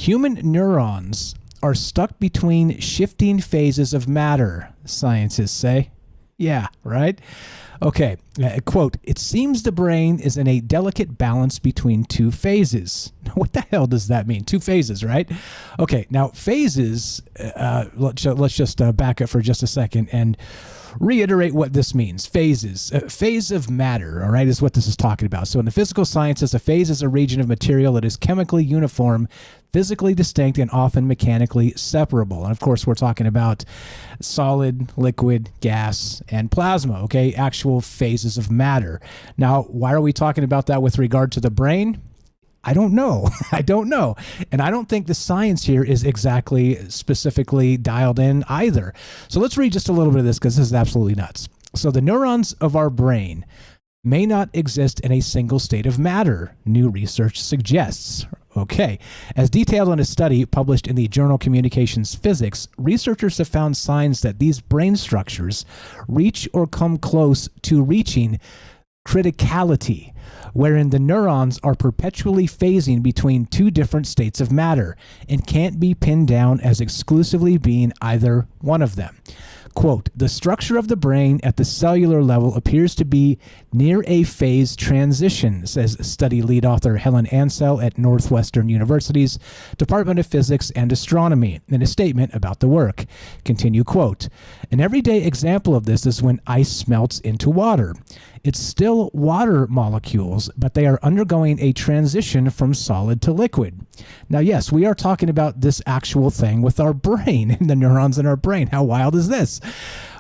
Human neurons are stuck between shifting phases of matter, scientists say. Yeah, right? Okay, quote, it seems the brain is in a delicate balance between two phases. What the hell does that mean? Two phases, right? Okay, now phases, let's just back up for just a second and reiterate what this means. Phases. A phase of matter, all right, is what this is talking about. So in the physical sciences, a phase is a region of material that is chemically uniform, physically distinct, and often mechanically separable. And of course, we're talking about solid, liquid, gas, and plasma, okay? Actual phases of matter. Now, why are we talking about that with regard to the brain? I don't know. I don't know. And I don't think the science here is exactly specifically dialed in either. So let's read just a little bit of this because this is absolutely nuts. So the neurons of our brain may not exist in a single state of matter, new research suggests. Okay. As detailed in a study published in the journal Communications Physics, researchers have found signs that these brain structures reach or come close to reaching criticality, wherein the neurons are perpetually phasing between two different states of matter and can't be pinned down as exclusively being either one of them. Quote, the structure of the brain at the cellular level appears to be near a phase transition, says study lead author Helen Ansell at Northwestern University's Department of Physics and Astronomy in a statement about the work. Continue, quote, an everyday example of this is when ice melts into water. It's still water molecules, but they are undergoing a transition from solid to liquid. Now, yes, we are talking about this actual thing with our brain and the neurons in our brain. How wild is this?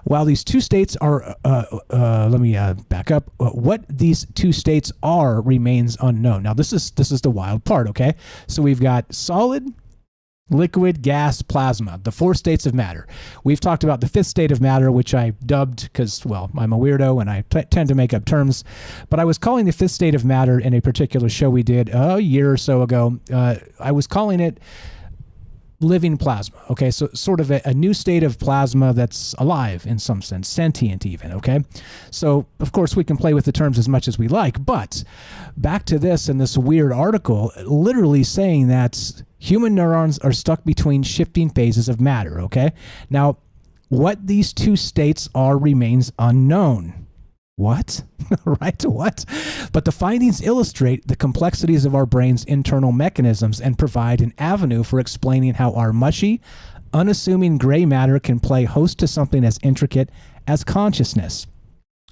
While these two states are, let me back up. What these two states are remains unknown. Now, this is the wild part, okay? So we've got solid, liquid, gas, plasma, the four states of matter. We've talked about the fifth state of matter, which I dubbed because, well, I'm a weirdo and I tend to make up terms, but I was calling the fifth state of matter in a particular show we did a year or so ago. I was calling it living plasma. Okay, so sort of a new state of plasma that's alive in some sense, sentient even, okay? So, of course, we can play with the terms as much as we like, but back to this and this weird article literally saying that human neurons are stuck between shifting phases of matter, okay? Now, what these two states are remains unknown. What? Right? What? But the findings illustrate the complexities of our brain's internal mechanisms and provide an avenue for explaining how our mushy, unassuming gray matter can play host to something as intricate as consciousness,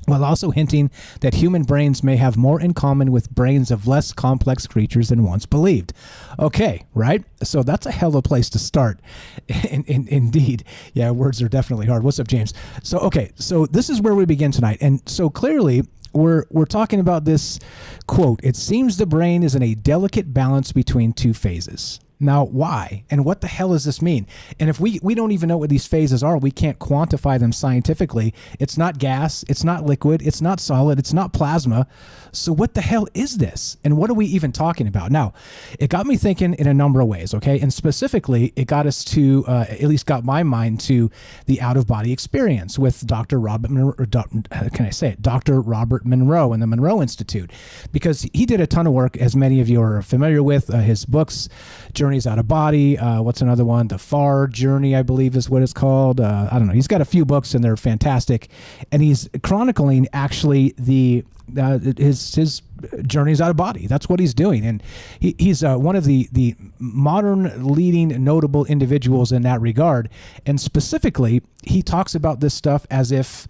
while also hinting that human brains may have more in common with brains of less complex creatures than once believed. Okay, right? So that's a hell of a place to start. Indeed. Yeah, words are definitely hard. What's up, James? So, okay, so this is where we begin tonight. And so clearly, we're talking about this quote, it seems the brain is in a delicate balance between two phases. Now, why? And what the hell does this mean? And if we don't even know what these phases are, we can't quantify them scientifically. It's not gas, it's not liquid, it's not solid, it's not plasma. So what the hell is this? And what are we even talking about? Now, it got me thinking in a number of ways, okay? And specifically, it got us to, at least got my mind to the out-of-body experience with Dr. Robert Monroe and the Monroe Institute, because he did a ton of work, as many of you are familiar with, his books, Journeys Out of Body. What's another one? The Far Journey, I believe is what it's called. I don't know. He's got a few books and they're fantastic. And he's chronicling actually his journeys out of body. That's what he's doing. And he's one of the modern leading notable individuals in that regard. And specifically, he talks about this stuff as if,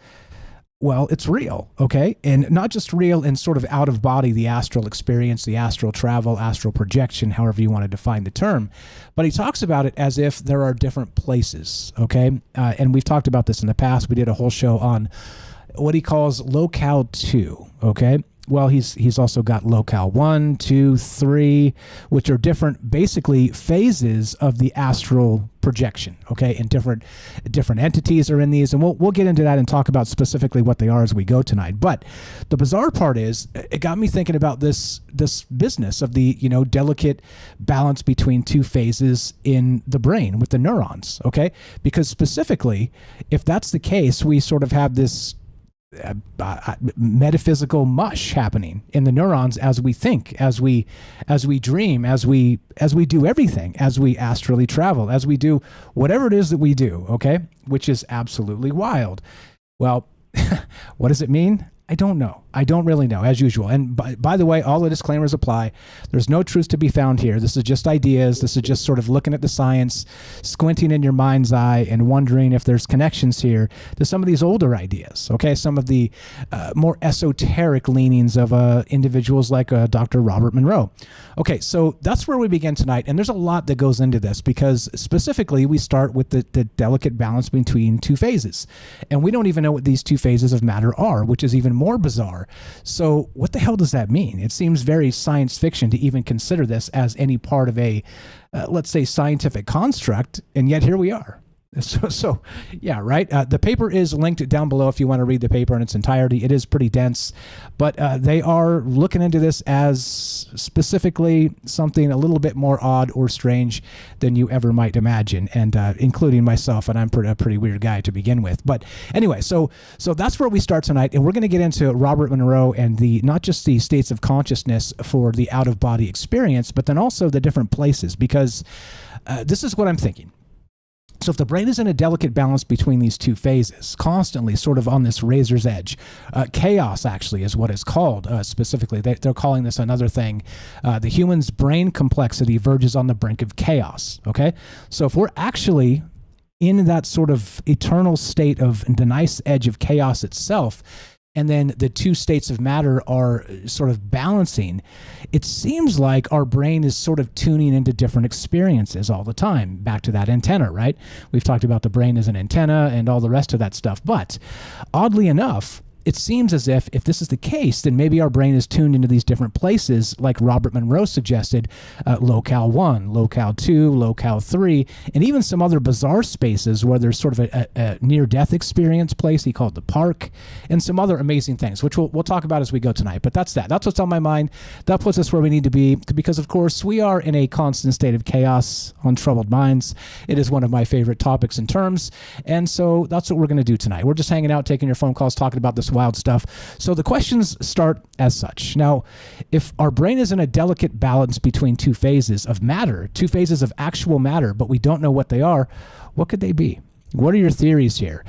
well, it's real, okay? And not just real in sort of out of body, the astral experience, the astral travel, astral projection, however you want to define the term. But he talks about it as if there are different places, okay? And we've talked about this in the past. We did a whole show on what he calls locale 2, okay? Well, he's also got locale 1, 2, 3, which are different, basically phases of the astral projection, okay? And different entities are in these, and we'll get into that and talk about specifically what they are as we go tonight. But the bizarre part is, it got me thinking about this business of the delicate balance between two phases in the brain with the neurons, okay? Because specifically, if that's the case, we sort of have this metaphysical mush happening in the neurons as we think, as we dream, as we do everything, as we astrally travel, as we do whatever it is that we do, okay? Which is absolutely wild. Well, what does it mean? I don't know. I don't really know, as usual. And by the way, all the disclaimers apply. There's no truth to be found here. This is just ideas. This is just sort of looking at the science, squinting in your mind's eye and wondering if there's connections here to some of these older ideas, okay? Some of the more esoteric leanings of individuals like Dr. Robert Monroe. Okay, so that's where we begin tonight. And there's a lot that goes into this because specifically we start with the delicate balance between two phases. And we don't even know what these two phases of matter are, which is even more bizarre. So what the hell does that mean? It seems very science fiction to even consider this as any part of a, let's say, scientific construct, and yet here we are. So yeah, right? The paper is linked down below if you want to read the paper in its entirety. It is pretty dense, but they are looking into this as specifically something a little bit more odd or strange than you ever might imagine, and including myself, and I'm a pretty weird guy to begin with. But anyway, so that's where we start tonight, and we're going to get into Robert Monroe and not just the states of consciousness for the out-of-body experience, but then also the different places, because this is what I'm thinking. So if the brain is in a delicate balance between these two phases, constantly sort of on this razor's edge, chaos actually is what it's called specifically. They're calling this another thing. The human's brain complexity verges on the brink of chaos, okay? So if we're actually in that sort of eternal state of the nice edge of chaos itself, and then the two states of matter are sort of balancing, it seems like our brain is sort of tuning into different experiences all the time. Back to that antenna, right? We've talked about the brain as an antenna and all the rest of that stuff. But oddly enough, it seems as if this is the case, then maybe our brain is tuned into these different places, like Robert Monroe suggested, locale 1, locale 2, locale 3, and even some other bizarre spaces where there's sort of a near-death experience place he called the park, and some other amazing things, which we'll talk about as we go tonight. But that's what's on my mind. That puts us where we need to be, because, of course, we are in a constant state of chaos on Troubled Minds. It is one of my favorite topics and terms, and so that's what we're going to do tonight. We're just hanging out, taking your phone calls, talking about this wild stuff. So the questions start as such. Now, if our brain is in a delicate balance between two phases of matter, two phases of actual matter, but we don't know what they are, what could they be? What are your theories here?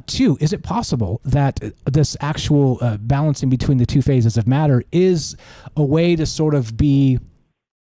Two, is it possible that this actual balancing between the two phases of matter is a way to sort of be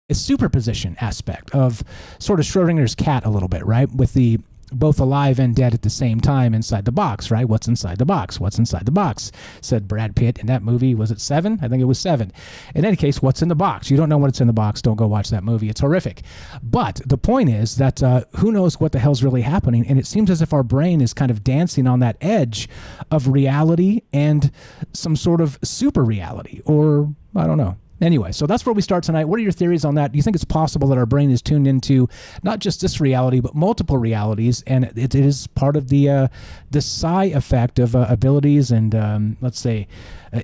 a superposition aspect of sort of Schrodinger's cat a little bit, right? With the both alive and dead at the same time inside the box, right? What's inside the box? What's inside the box? Said Brad Pitt in that movie. Was it 7? I think it was 7. In any case, what's in the box? You don't know what's in the box. Don't go watch that movie. It's horrific. But the point is that who knows what the hell's really happening? And it seems as if our brain is kind of dancing on that edge of reality and some sort of super reality, or I don't know. Anyway, so that's where we start tonight. What are your theories on that? Do you think it's possible that our brain is tuned into not just this reality, but multiple realities, and it is part of the psi effect of abilities and, let's say,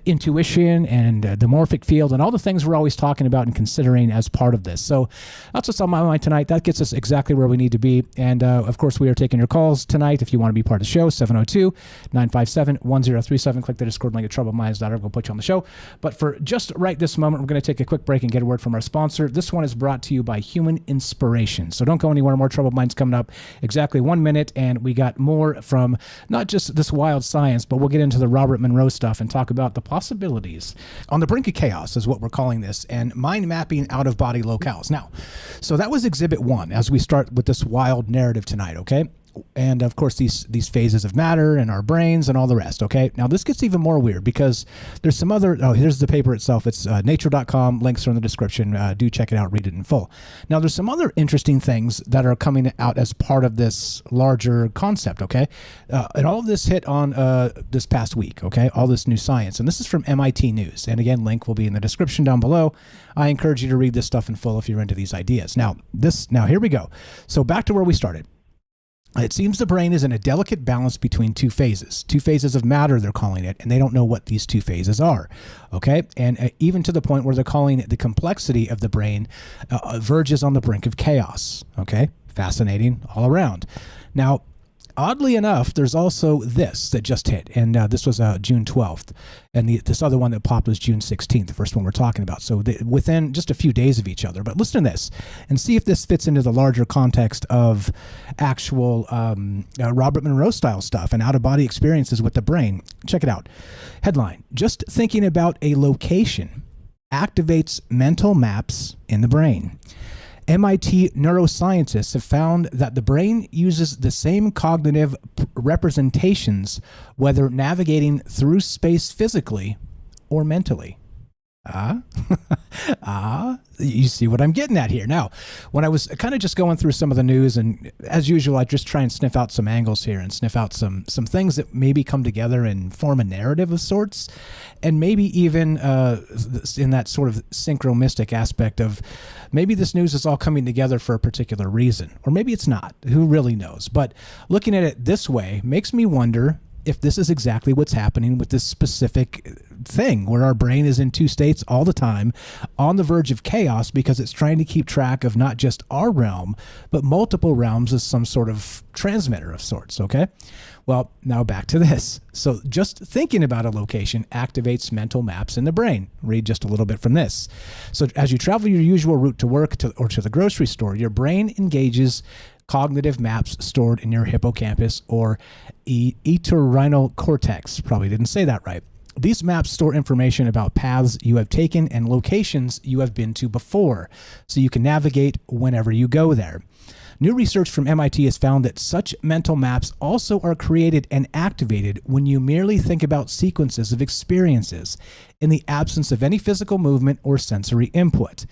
intuition and the morphic field and all the things we're always talking about and considering as part of this. So that's what's on my mind tonight. That gets us exactly where we need to be. And, of course, we are taking your calls tonight. If you want to be part of the show, 702-957-1037. Click the Discord link at troubledminds.org. We'll put you on the show. But for just right this moment, we're going to take a quick break and get a word from our sponsor. This one is brought to you by Human Inspiration. So don't go anywhere. More Troubled Minds coming up exactly 1 minute. And we got more from not just this wild science, but we'll get into the Robert Monroe stuff and talk about the possibilities on the brink of chaos is what we're calling this, and mind mapping out-of-body locales. Now, so that was exhibit 1 as we start with this wild narrative tonight, okay? And of course, these phases of matter and our brains and all the rest. Okay. Now this gets even more weird because there's some other. Oh, here's the paper itself. It's nature.com. Links are in the description. Do check it out. Read it in full. Now there's some other interesting things that are coming out as part of this larger concept. Okay. And all of this hit on this past week. Okay. All this new science, and this is from MIT News. And again, link will be in the description down below. I encourage you to read this stuff in full if you're into these ideas. Now here we go. So back to where we started. It seems the brain is in a delicate balance between two phases of matter, they're calling it, and they don't know what these two phases are, okay? And even to the point where they're calling it the complexity of the brain verges on the brink of chaos, okay? Fascinating all around. Now, oddly enough, there's also this that just hit, and this was June 12th, and this other one that popped was June 16th, the first one we're talking about. So within just a few days of each other. But listen to this and see if this fits into the larger context of actual Robert Monroe style stuff and out-of-body experiences with the brain. Check it out. Headline: just thinking about a location activates mental maps in the brain. MIT neuroscientists have found that the brain uses the same cognitive representations whether navigating through space physically or mentally. You see what I'm getting at here. Now, when I was kind of just going through some of the news, and as usual, I just try and sniff out some angles here and sniff out some things that maybe come together and form a narrative of sorts, and maybe even in that sort of synchromistic aspect of maybe this news is all coming together for a particular reason, or maybe it's not. Who really knows? But looking at it this way makes me wonder if this is exactly what's happening with this specific thing where our brain is in two states all the time on the verge of chaos because it's trying to keep track of not just our realm, but multiple realms as some sort of transmitter of sorts, okay? Well, now back to this. So just thinking about a location activates mental maps in the brain. Read just a little bit from this. So as you travel your usual route to work or to the grocery store, your brain engages cognitive maps stored in your hippocampus or entorhinal cortex. Probably didn't say that right. These maps store information about paths you have taken and locations you have been to before, so you can navigate whenever you go there. New research from MIT has found that such mental maps also are created and activated when you merely think about sequences of experiences in the absence of any physical movement or sensory input.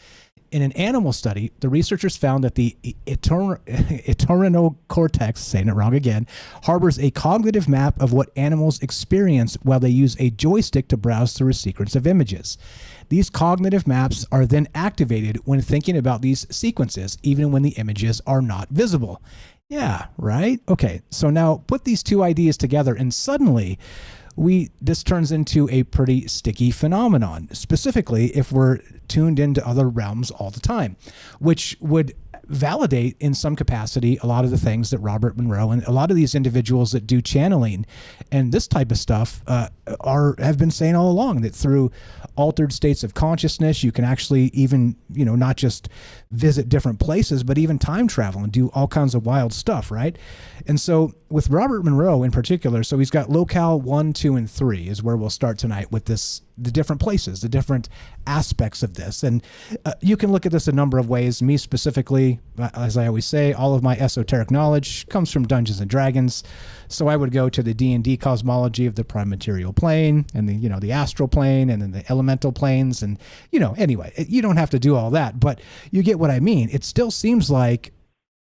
In an animal study, the researchers found that the entorhinal cortex, saying it wrong again, harbors a cognitive map of what animals experience while they use a joystick to browse through a sequence of images. These cognitive maps are then activated when thinking about these sequences, even when the images are not visible. Yeah, right? Okay, so now put these two ideas together and suddenly this turns into a pretty sticky phenomenon, specifically if we're tuned into other realms all the time, which would validate in some capacity a lot of the things that Robert Monroe and a lot of these individuals that do channeling and this type of stuff have been saying all along, that through altered states of consciousness you can actually even, not just visit different places, but even time travel and do all kinds of wild stuff, right? And so with Robert Monroe in particular, so he's got locale 1, 2, and 3 is where we'll start tonight with the different places, the different aspects of this. And you can look at this a number of ways. Me specifically, as I always say, all of my esoteric knowledge comes from Dungeons and Dragons. So I would go to the D&D cosmology of the prime material plane and the astral plane and then the elemental planes. And, anyway, you don't have to do all that, but you get what I mean. It still seems like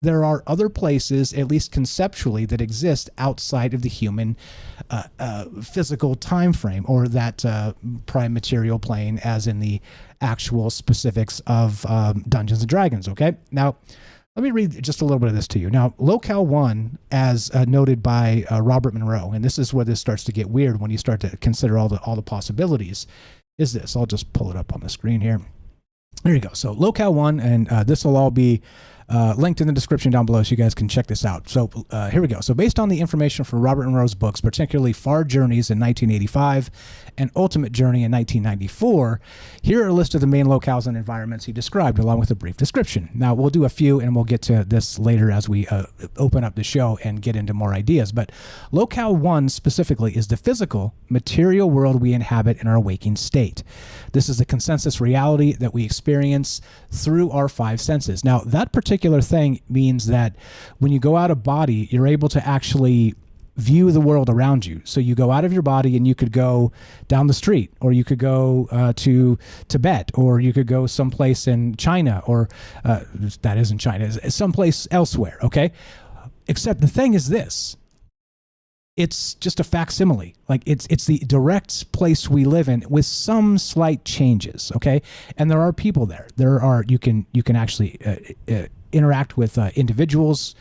there are other places, at least conceptually, that exist outside of the human physical time frame or that prime material plane, as in the actual specifics of Dungeons and Dragons. Okay, now let me read just a little bit of this to you. Now, locale 1, as noted by Robert Monroe, and this is where this starts to get weird when you start to consider all the possibilities, is this. I'll just pull it up on the screen here. There you go. So locale 1, and this will all be linked in the description down below so you guys can check this out. So here we go. So based on the information from Robert Monroe's books, particularly Far Journeys in 1985 and Ultimate Journey in 1994, here are a list of the main locales and environments he described along with a brief description. Now we'll do a few and we'll get to this later as we open up the show and get into more ideas. But locale 1 specifically is the physical, material world we inhabit in our waking state. This is the consensus reality that we experience through our 5 senses. Now that particular thing means that when you go out of body, you're able to actually view the world around you. So you go out of your body and you could go down the street, or you could go to Tibet, or you could go someplace in China, or that isn't China, it's someplace elsewhere, okay? Except the thing is this. It's just a facsimile. Like it's the direct place we live in with some slight changes, okay? And there are people there. You can actually interact with individuals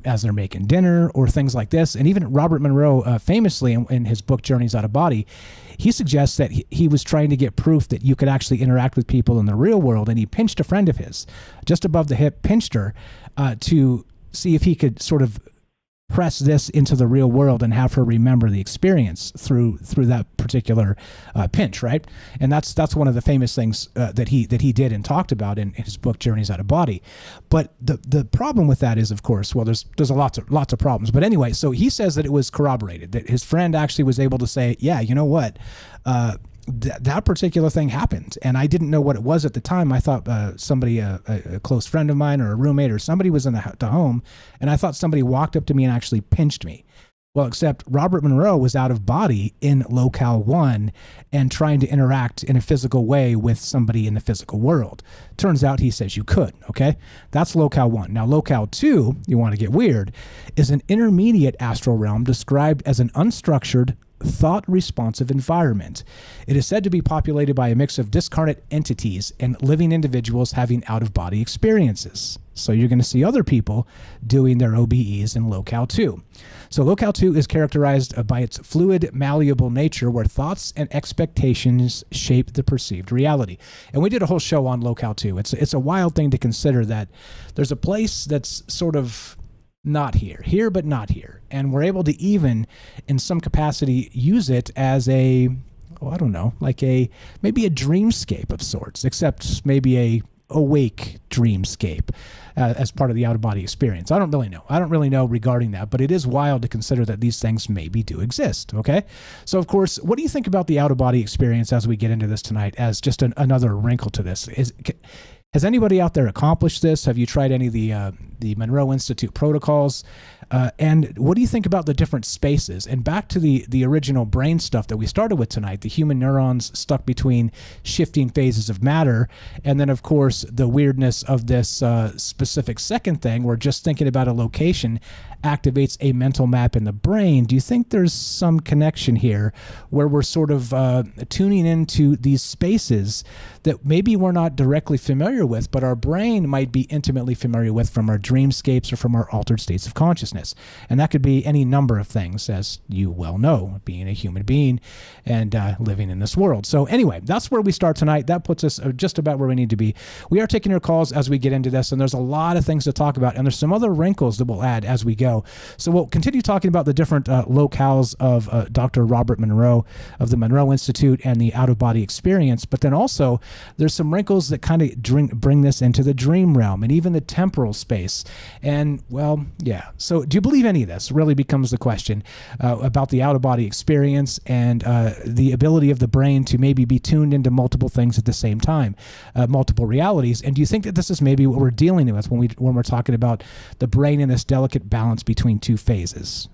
as they're making dinner or things like this. And even Robert Monroe, famously in his book Journeys Out of Body, he suggests that he was trying to get proof that you could actually interact with people in the real world, and he pinched a friend of his just above the hip, pinched her to see if he could sort of press this into the real world and have her remember the experience through that particular pinch, right? And that's one of the famous things that he did and talked about in his book Journeys Out of Body. But the problem with that is, of course, well, there's lots of problems. But anyway, so he says that it was corroborated, that his friend actually was able to say, yeah, you know what, that particular thing happened, and I didn't know what it was at the time. I thought somebody, a close friend of mine or a roommate or somebody was in the home, and I thought somebody walked up to me and actually pinched me. Well, except Robert Monroe was out of body in locale 1 and trying to interact in a physical way with somebody in the physical world. Turns out he says you could, okay? That's locale 1. Now, locale 2, you want to get weird, is an intermediate astral realm described as an unstructured, thought-responsive environment. It is said to be populated by a mix of discarnate entities and living individuals having out-of-body experiences. So you're going to see other people doing their OBEs in locale 2. So locale 2 is characterized by its fluid, malleable nature where thoughts and expectations shape the perceived reality. And we did a whole show on locale 2. It's a wild thing to consider that there's a place that's sort of not here but not here. And we're able to even, in some capacity, use it as a, I don't know, like maybe a dreamscape of sorts, except maybe a awake dreamscape as part of the out-of-body experience. I don't really know regarding that, but it is wild to consider that these things maybe do exist, okay? So, of course, what do you think about the out-of-body experience as we get into this tonight as just another wrinkle to this? Has anybody out there accomplished this? Have you tried any of the Monroe Institute protocols? And what do you think about the different spaces? And back to the original brain stuff that we started with tonight, the human neurons stuck between shifting phases of matter. And then, of course, the weirdness of this specific second thing, where just thinking about a location activates a mental map in the brain. Do you think there's some connection here where we're sort of tuning into these spaces that maybe we're not directly familiar with, but our brain might be intimately familiar with from our dreamscapes or from our altered states of consciousness? And that could be any number of things, as you well know, being a human being and living in this world. So anyway, that's where we start tonight. That puts us just about where we need to be. We are taking your calls as we get into this, and there's a lot of things to talk about, and there's some other wrinkles that we'll add as we go. So we'll continue talking about the different locales of Dr. Robert Monroe of the Monroe Institute and the out-of-body experience, but then also there's some wrinkles that kind of bring this into the dream realm and even the temporal space. And, well, yeah. So do you believe any of this? Really becomes the question about the out-of-body experience and the ability of the brain to maybe be tuned into multiple things at the same time, multiple realities. And do you think that this is maybe what we're dealing with when we're talking about the brain in this delicate balance between two phases?